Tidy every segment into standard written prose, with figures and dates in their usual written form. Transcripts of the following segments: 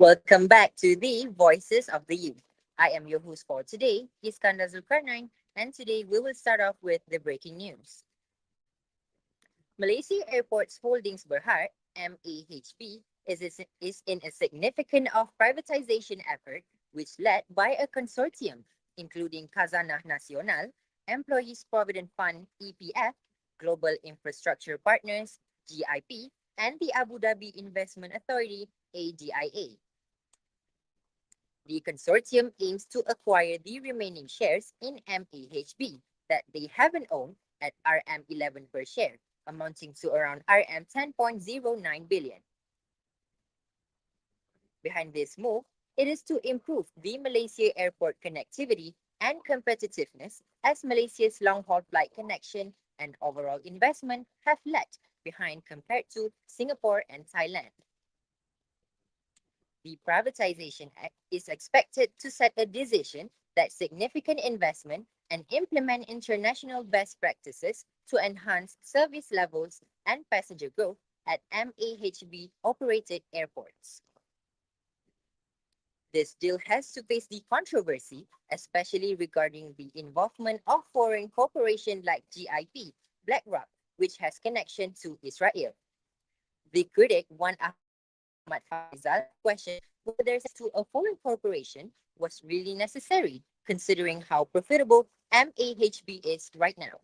Welcome back to the Voices of the Youth. I am your host for today, Iskandar Zulkarnain, and today we will start off with the breaking news. Malaysia Airports Holdings Berhad, MAHB, is in a significant of privatization effort which led by a consortium including Khazanah Nasional, Employees Provident Fund EPF, Global Infrastructure Partners GIP, and the Abu Dhabi Investment Authority ADIA. The consortium aims to acquire the remaining shares in MAHB that they haven't owned at RM11 per share, amounting to around RM 10.09 billion. Behind this move, it is to improve the Malaysia airport connectivity and competitiveness as Malaysia's long-haul flight connection and overall investment have lagged behind compared to Singapore and Thailand. The Privatization Act is expected to set a decision that significant investment and implement international best practices to enhance service levels and passenger growth at MAHB operated airports. This deal has to face the controversy, especially regarding the involvement of foreign corporations like GIP, BlackRock, which has connection to Israel. The critic Wan Ahmad Faisal questioned whether to a foreign corporation was really necessary, considering how profitable MAHB is right now.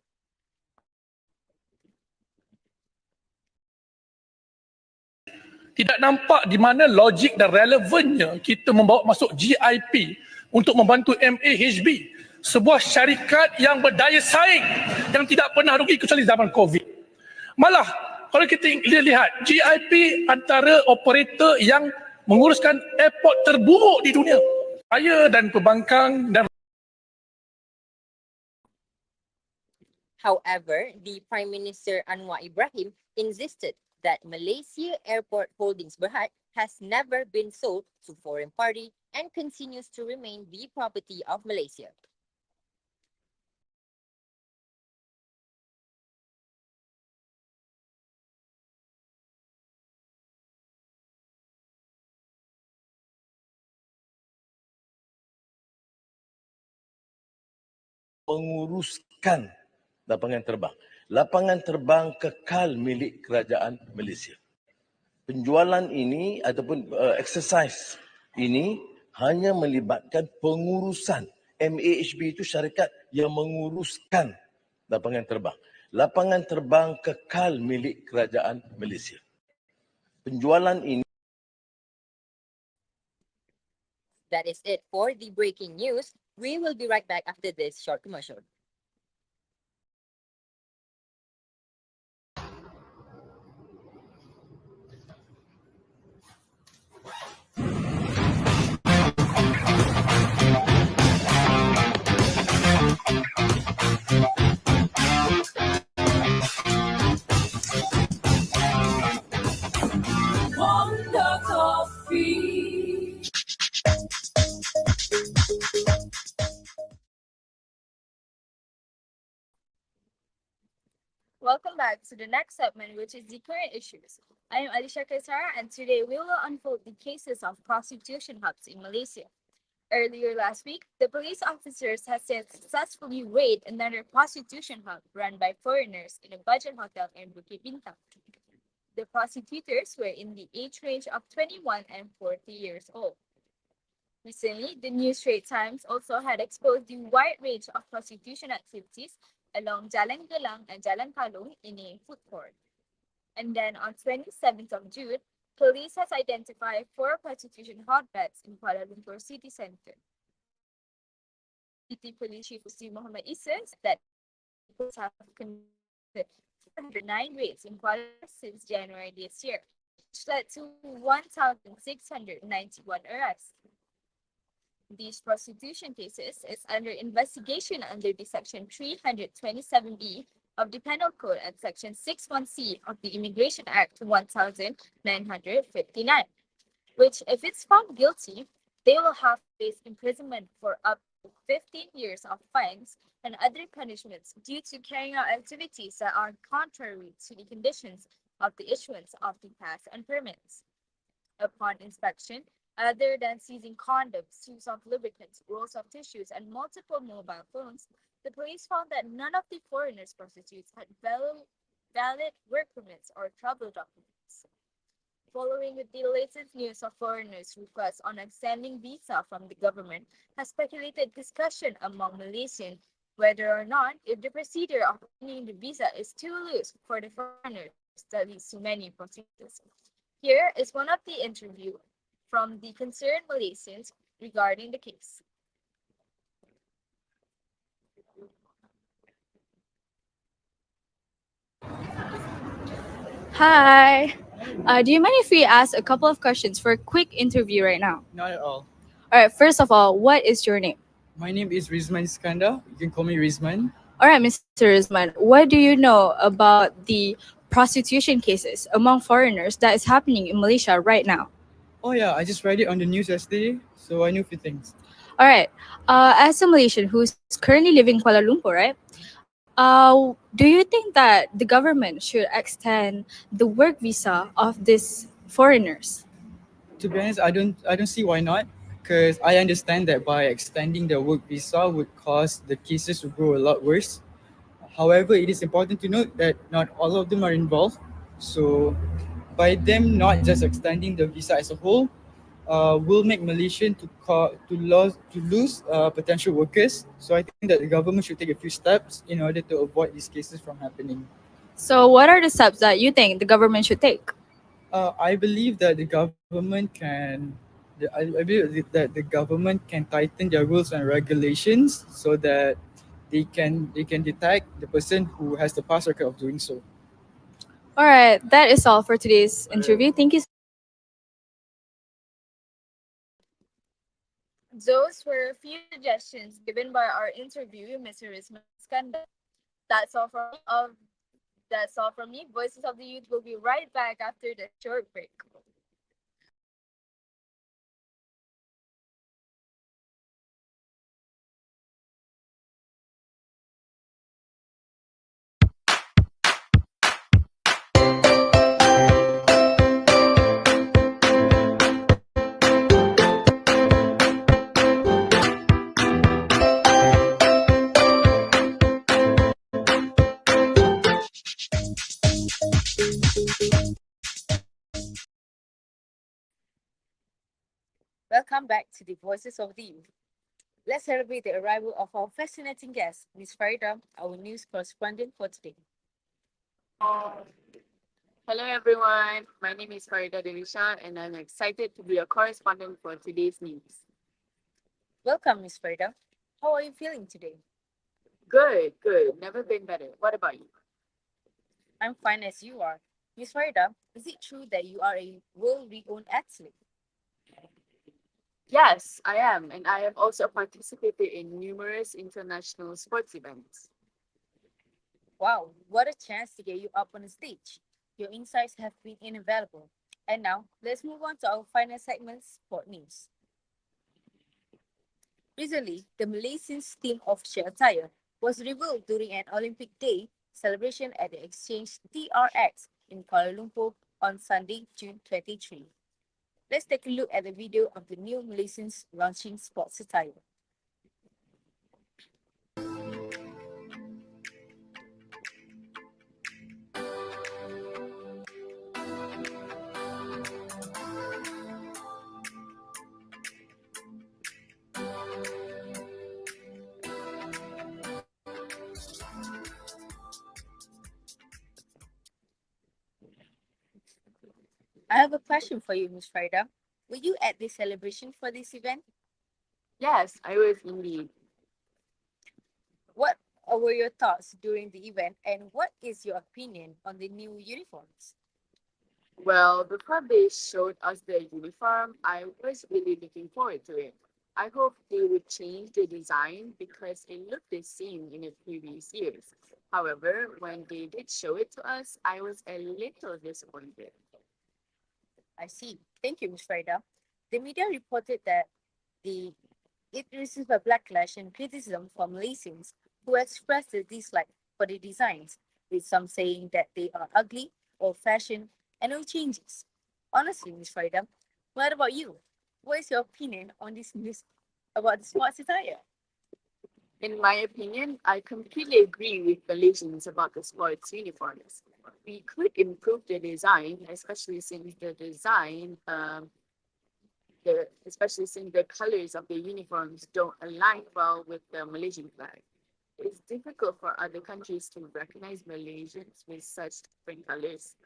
Tidak nampak di mana logik dan relevannya kita membawa masuk GIP untuk membantu MAHB, sebuah syarikat yang berdaya saing yang tidak pernah rugi kecuali zaman COVID. Malah kalau kita lihat GIP antara operator yang menguruskan airport terburuk di dunia. Saya dan pembangkang dan However, the Prime Minister Anwar Ibrahim insisted that Malaysia Airport Holdings Berhad has never been sold to foreign party and continues to remain the property of Malaysia. Menguruskan lapangan terbang. Lapangan terbang kekal milik kerajaan Malaysia. Penjualan ini ataupun exercise ini hanya melibatkan pengurusan. MAHB itu syarikat yang menguruskan lapangan terbang. Lapangan terbang kekal milik kerajaan Malaysia. Penjualan ini. That is it for the breaking news. We will be right back after this short commercial. Welcome back to the next segment, which is the current issues. I am Alisha Kaisara, and today we will unfold the cases of prostitution hubs in Malaysia. Earlier last week, the police officers had successfully raided another prostitution hub run by foreigners in a budget hotel in Bukit Bintang. The prostitutors were in the age range of 21 and 40 years old. Recently, the New Straits Times also had exposed the wide range of prostitution activities along Jalan Gelang and Jalan Kalung in a food court. And then on 27th of June, police has identified 4 prostitution hotbeds in Kuala Lumpur city centre. City Police Chief Usti Muhammad Issa said that police have conducted 409 raids in Kuala Lumpur since January this year, which led to 1,691 arrests. These prostitution cases is under investigation under the Section 327B of the Penal Code and Section 61C of the Immigration Act 1959, which, if it's found guilty, they will have to face imprisonment for up to 15 years of fines and other punishments due to carrying out activities that are contrary to the conditions of the issuance of the pass and permits. Upon inspection, Other than seizing condoms, tubes of lubricants, rolls of tissues, and multiple mobile phones, the police found that none of the foreigners prostitutes had valid work permits or travel documents. Following with the latest news of foreigners' requests on extending visa from the government has speculated discussion among Malaysians whether or not if the procedure of obtaining the visa is too loose for the foreigners that leads to many prostitutes. Here is one of the interview from the concerned Malaysians regarding the case. Hi. Do you mind if we ask a couple of questions for a quick interview right now? Not at all. All right, first of all, what is your name? My name is Rizman Iskandar. You can call me Rizman. All right, Mr. Rizman, what do you know about the prostitution cases among foreigners that is happening in Malaysia right now? Oh yeah, I just read it on the news yesterday, so I knew a few things. All right, as a Malaysian who's currently living in Kuala Lumpur, right? Do you think that the government should extend the work visa of these foreigners? To be honest, I don't see why not, because I understand that by extending the work visa would cause the cases to grow a lot worse. However, it is important to note that not all of them are involved. So by them not just extending the visa as a whole, will make Malaysian to lose potential workers. So I think that the government should take a few steps in order to avoid these cases from happening. So, what are the steps that you think the government should take? I believe that the government can. I believe that the government can tighten their rules and regulations so that they can detect the person who has the past record of doing so. All right, that is all for today's interview. Thank you. Those were a few suggestions given by our interviewee, Mr. Rizman Iskandar. That's all from me. That's all from me. Voices of the Youth will be right back after the short break. Welcome back to the Voices of the Youth. Let's celebrate the arrival of our fascinating guest, Ms. Farida, our news correspondent for today. Hello everyone, my name is Farida Delisha and I'm excited to be a correspondent for today's news. Welcome, Ms. Farida. How are you feeling today? Good, never been better. What about you? I'm fine as you are. Ms. Farida, is it true that you are a world-renowned athlete? Yes, I am, and I have also participated in numerous international sports events. Wow, what a chance to get you up on the stage. Your insights have been invaluable. And now, let's move on to our final segment, Sport News. Recently, the Malaysian team official attire was revealed during an Olympic Day celebration at the Exchange TRX in Kuala Lumpur on Sunday, June 23. Let's take a look at the video of the new Malaysians launching sports attire. I have a question for you, Ms. Farida. Were you at the celebration for this event? Yes, I was indeed. What were your thoughts during the event, and what is your opinion on the new uniforms? Well, before they showed us the uniform, I was really looking forward to it. I hope they would change the design because it looked the same in the previous years. However, when they did show it to us, I was a little disappointed. I see. Thank you, Ms. Farida. The media reported that the it received a backlash and criticism from Malaysians who expressed their dislike for the designs, with some saying that they are ugly, old fashioned, and no changes. Honestly, Ms. Farida, what about you? What is your opinion on this news about the sports attire? In my opinion, I completely agree with Malaysians about the sports uniforms. We could improve the design, especially since the colors of the uniforms don't align well with the Malaysian flag. It's difficult for other countries to recognize Malaysians with such different colors.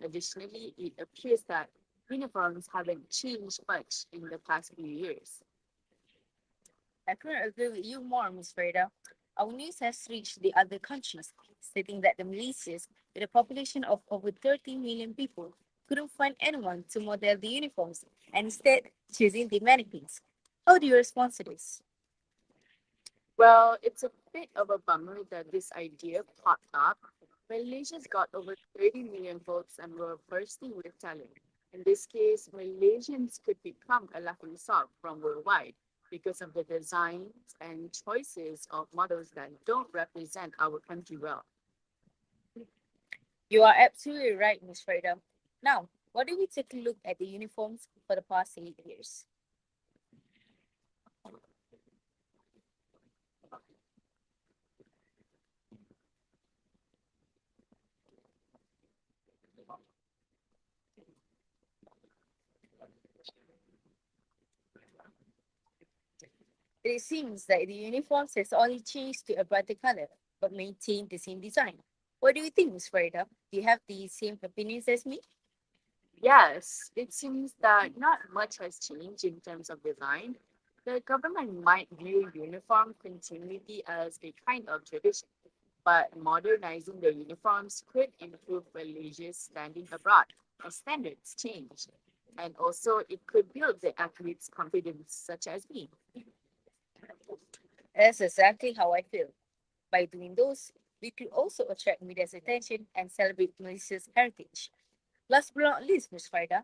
Additionally, it appears that uniforms haven't changed much in the past few years. I couldn't agree with you more, Ms. Freda. Our news has reached the other countries, stating that the Malaysians, with a population of over 30 million people, couldn't find anyone to model the uniforms and instead choosing the mannequins. How do you respond to this? Well, it's a bit of a bummer that this idea popped up. Malaysia's got over 30 million folks and we're bursting with talent. In this case, Malaysians could become a laughing stock from worldwide because of the designs and choices of models that don't represent our country well. You are absolutely right, Ms. Freda. Now, what do we take a look at the uniforms for the past 8 years? It seems that the uniforms has only changed to a brighter color, but maintained the same design. What do you think, Ms. Farida? Do you have the same opinions as me? Yes, it seems that not much has changed in terms of design. The government might view uniform continuity as a kind of tradition, but modernizing the uniforms could improve Malaysia's standing abroad as standards change. And also, it could build the athletes' confidence, such as me. That's exactly how I feel. By doing those, we could also attract media's attention and celebrate Malaysia's heritage. Last but not least, Ms. Farida,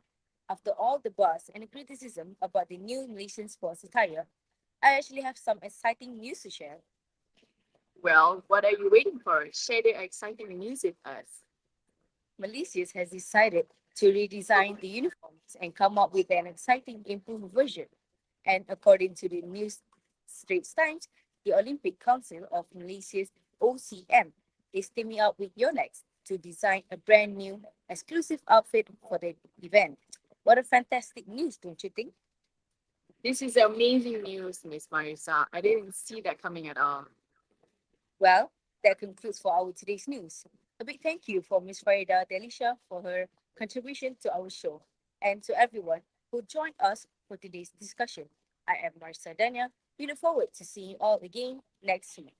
after all the buzz and the criticism about the new Malaysian sports attire, I actually have some exciting news to share. Well, what are you waiting for? Share the exciting news with us. Malaysia has decided to redesign the uniforms and come up with an exciting improved version. And according to the News Straits Times, the Olympic Council of Malaysia's OCM is teaming up with Yonex to design a brand new exclusive outfit for the event. What a fantastic news, don't you think? This is amazing news, Miss Marisa. I didn't see that coming at all. Well, that concludes for our today's news. A big thank you for Ms. Farida Delisha for her contribution to our show and to everyone who joined us for today's discussion. I am Marisa Dania. We look forward to seeing you all again next week.